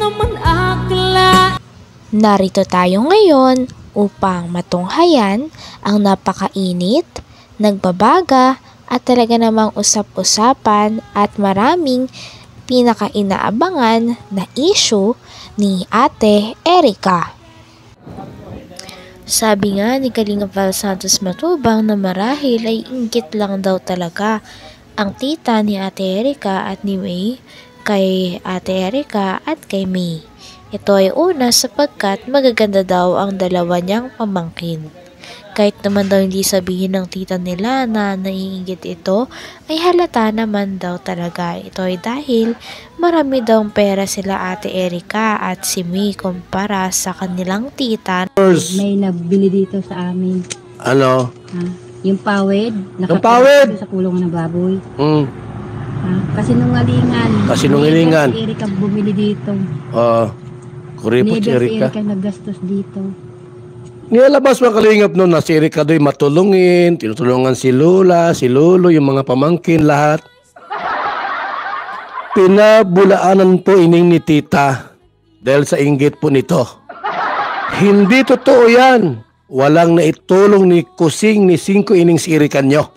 naman akla. Narito tayo ngayon upang matunghayan ang napakainit, nagbabaga at talaga namang usap-usapan at maraming pinakainaabangan na issue ni Ate Erica. Sabi nga ni Kalinga Val Santos Matubang na marahil ay inggit lang daw talaga ang tita ni Ate Erica at ni May kay Ate Erica at kay May. Ito ay una sapagkat magaganda daw ang dalawa niyang pamangkin. Kahit naman daw hindi sabihin ng tita nila na naiinggit ito, ay halata naman daw talaga. Ito ay dahil marami daw pera sila Ate Erica at si May kumpara sa kanilang tita. May nabili dito sa amin. Ano? Ha? Yung pawid. Yung pawid? Sa kulungan ng baboy. Mm. Ha? Kasinungalingan. Kasinungalingan. Si Erica bumili dito. Kuripot si Si Erica. Erica naggastos dito. Nilabas mga kalingap noon na si Erica do'y matulungin, tinutulungan si Lola, si Lolo, yung mga pamangkin, lahat. Pinabulaanan po ining ni tita dahil sa inggit po nito. Hindi totoo yan. Walang naitulong ni kusing ni 5 ining si Erica nyo.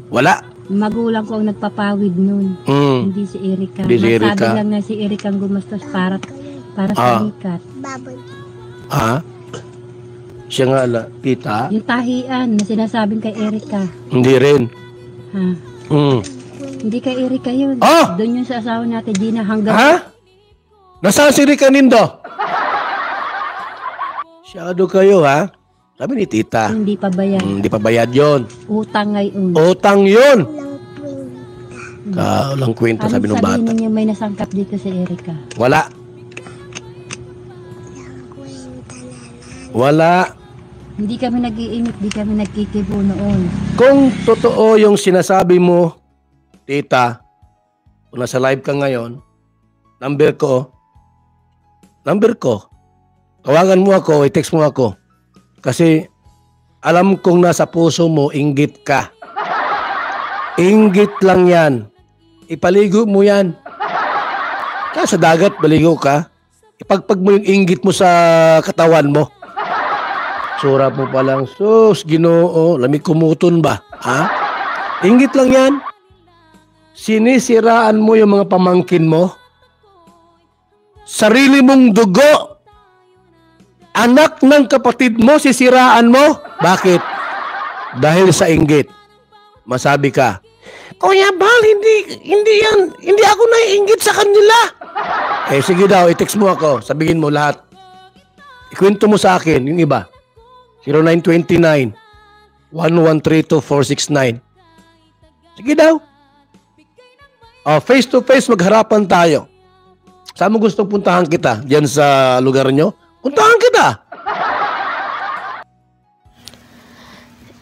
Wala. Magulang ko ang nagpapawid noon. Hindi si Erica. Hindi si Erica. Masabi lang na si Erica ang gumastos para sa ikat. Siya nga tita? Yung tahian na sinasabing kay Erica. Hindi rin. Ha? Hindi kay Erica yun. Doon yun sa asawa natin, Gina, hanggang... Nasaan si Erica nindo? Siyado kayo, ha? Sabi ni tita. Hindi pa bayad. Hindi pa bayad yun. Utang ngayon. Utang yun! Walang kwenta, sabi ng bata. Sabihin niyo may nasangkap dito si Erica? Wala. Wala. Hindi kami nag-iinit, hindi kami nagkikibo noon. Kung totoo yung sinasabi mo, tita, kung nasa live ka ngayon, number ko, tawagan mo ako, i-text mo ako. Kasi alam kong nasa puso mo, inggit ka. Inggit lang yan. Ipaligo mo yan. Kaya sa dagat, baligo ka. Ipagpag mo yung inggit mo sa katawan mo. Sura mo pa lang, sus, Ginoo, lamig kumuton ba? Ha? Inggit lang yan. Sinisiraan mo yung mga pamangkin mo. Sarili mong dugo. Anak ng kapatid mo, sisiraan mo. Bakit? Dahil sa inggit. Masabi ka, Kuya Bal, hindi ako naiinggit sa kanila. Sige daw, i-text mo ako. Sabihin mo lahat. Ikwento mo sa akin, yung iba. 0929-1132-469. Sige daw. Face to face, magharapan tayo. Saan mo gusto puntahan kita? Diyan sa lugar nyo? Puntahan kita.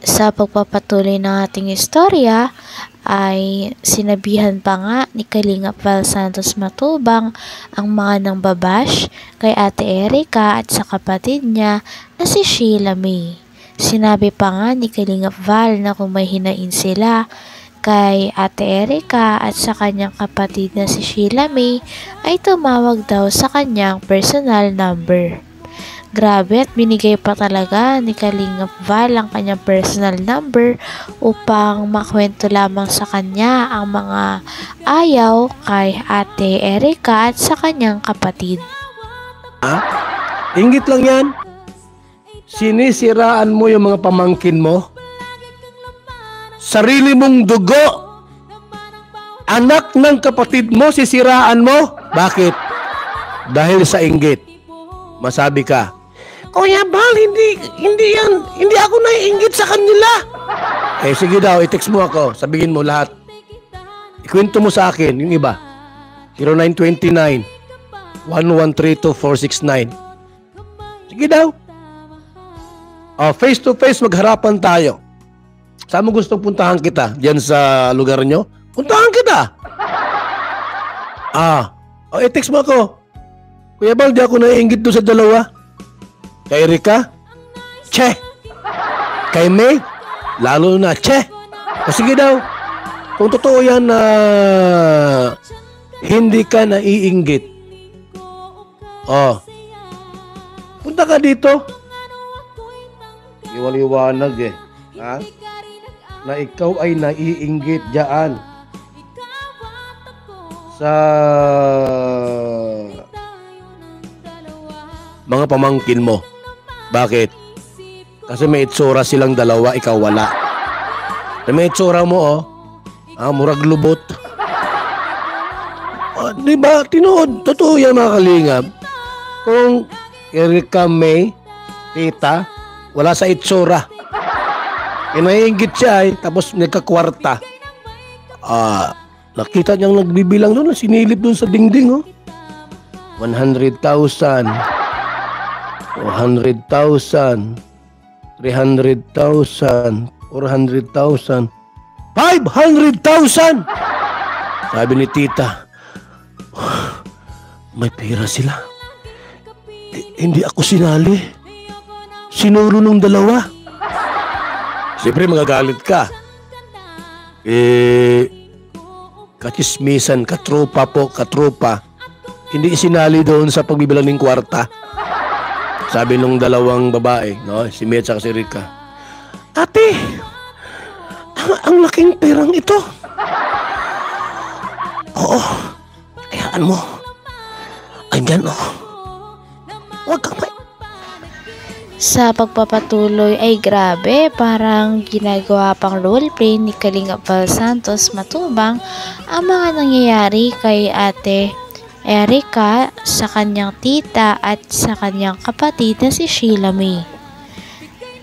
Sa pagpapatuloy ng ating istorya ay sinabihan pa nga ni Kalinga Val Santos Matubang ang mga nang babash kay Ate Erica at sa kapatid niya na si Sheila May. Sinabi pa nga ni Kalinga Val na kung may hinain sila kay Ate Erica at sa kanyang kapatid na si Sheila May ay tumawag daw sa kanyang personal number. Grabe at binigay pa talaga ni Kalinga Val ang kanyang personal number upang makwento lamang sa kanya ang mga ayaw kay Ate Erica at sa kanyang kapatid. Inggit lang yan. Sinisiraan mo yung mga pamangkin mo. Sarili mong dugo. Anak ng kapatid mo, sisiraan mo. Bakit? Dahil sa inggit. Masabi ka, Kuya Bal, hindi ako naiinggit sa kanila. Sige daw, i-text mo ako. Sabihin mo lahat. Ikwento mo sa akin, yung iba. 0929-1132-469. Sige daw. Face to face, magharapan tayo. Saan mo gusto puntahan kita? Diyan sa lugar nyo? Puntahan kita. I-text mo ako. Kuya Bal, di ako naiinggit doon sa dalawa. Kay Erica? Che. Kay May? Lalo na, che. Sige daw. Kung totoo yan na hindi ka naiinggit, Oh. Punta ka dito. Iwaliwanag eh. Ha? Na ikaw ay naiinggit dyan sa mga pamangkin mo. Bakit? Kasi may itsura silang dalawa, ikaw wala. May itsura mo, murag lubot. Diba? Tinood. Totoo yan, mga kalingap. Kung Erika May, tita, wala sa itsura. Naiinggit siya tapos nagkakwarta. Nakita niyang nagbibilang doon, sinilip doon sa dingding, 100,000, 200,000, 300,000, 400,000, 500,000. Sabi ni tita, may pera sila. Hindi ako sinali. Sinuro nung dalawa. Siyempre magagalit ka. Katismisan, katropa po, katropa. Hindi isinali doon sa pagbibilang ng kwarta. Sabi nung dalawang babae, si Mia at si Rika, ate, ang laking perang ito. Oo, hayaan mo. Andyan, huwag kang Sa pagpapatuloy ay grabe, parang ginagawa pang roleplay ni Kalinga Val Santos Matubang ang mga nangyayari kay Ate Erika sa kanyang tita at sa kanyang kapatid na si Sheila May.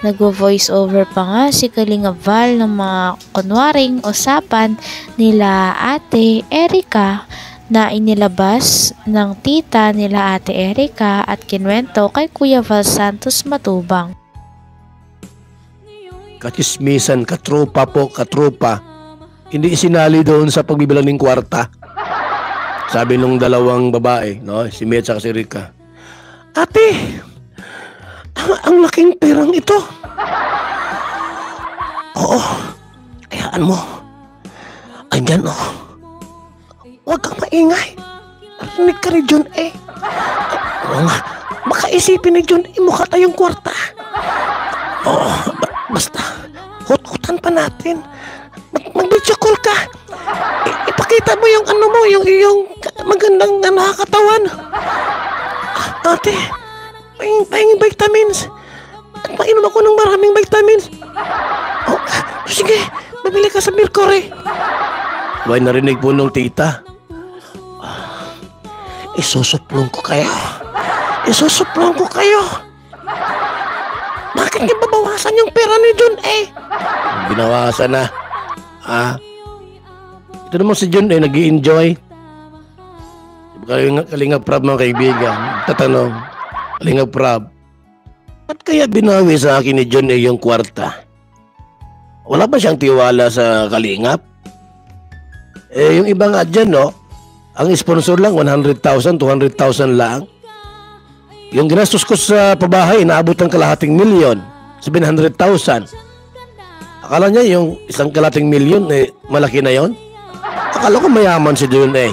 Nagvo-voice over pa nga si Kalinga Val ng mga kunwaring usapan nila Ate Erika na inilabas ng tita nila Ate Erika at kinwento kay Kuya Val Santos Matubang. Katismisan, katropa po, katropa. Hindi isinali doon sa pagbibilang ng kwarta. Sabi nung dalawang babae, si Mia at si Rika, ate, ang laking perang ito. Oo, hayaan mo. Andyan, huwag kang maingay. Narinig ka ni John A. Oo nga, makaisipin ni John A, mukha tayong kwarta. Oo, basta, hut-hutan pa natin. Mag-video call ka. Ipakita mo yung yung magandang nakakatawan. Ate, pahinging vitamins. At painom ako ng maraming vitamins. Sige, mabili ka sa Mercury. May narinig po nung tita. Isusuplong ko kayo. Bakit niya babawasan yung pera ni John A? Binawasan na. Ito naman si John A nag-i-enjoy. Kalinga Prab mga kaibigan. Tatanong, Kalinga Prab, ba't kaya binawi sa akin ni John A yung kwarta? Wala ba siyang tiwala sa Kalingap? Yung iba nga dyan, ang sponsor lang 100,000, 200,000 lang. Yung ginastos ko sa pabahay, naabot ng kalahating milyon, 700,000. Akala niya yung isang kalahating milyon, malaki na yon. Akala ko mayaman si John A.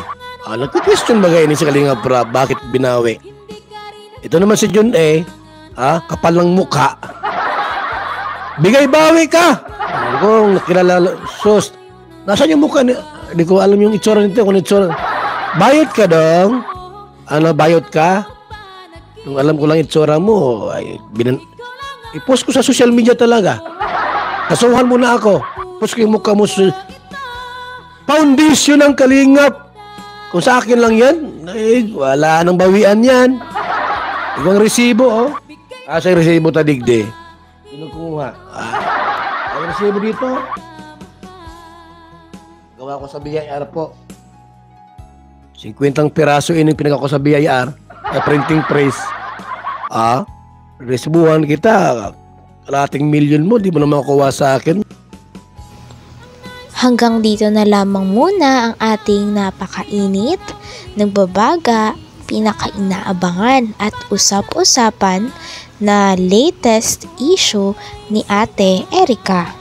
Nagka-question ba kayo ni si Kalinga Prab, bakit binawi? Ito naman si John A, kapal ng mukha. Bigay-bawi ka! Kung nakilala, sus, nasaan yung mukha? Hindi ko alam yung itsura nito, kung itsura. Bayot ka dong. Bayot ka? Nung alam ko lang itsura mo, i-post ko sa social media talaga. Kasuhan mo na ako. Post ko yung mukha mo sa foundation ng Kalingap. Kung sa akin lang yan, wala nang bawian yan. Ikaw ang resibo, sa resibo tadigde. Sino kumuha? Ang resibo dito. Gawa ko sa BIR po. 50 piraso yung pinagawa ko sa BIR. Printing press. Resibuhan kita. Kalating milyon mo, di mo na makuha sa akin. Hanggang dito na lamang muna ang ating napakainit, nagbabaga, pinakainaabangan at usap-usapan na latest issue ni Ate Erika.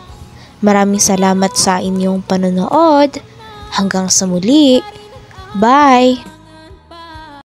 Maraming salamat sa inyong panonood. Hanggang sa muli. Bye!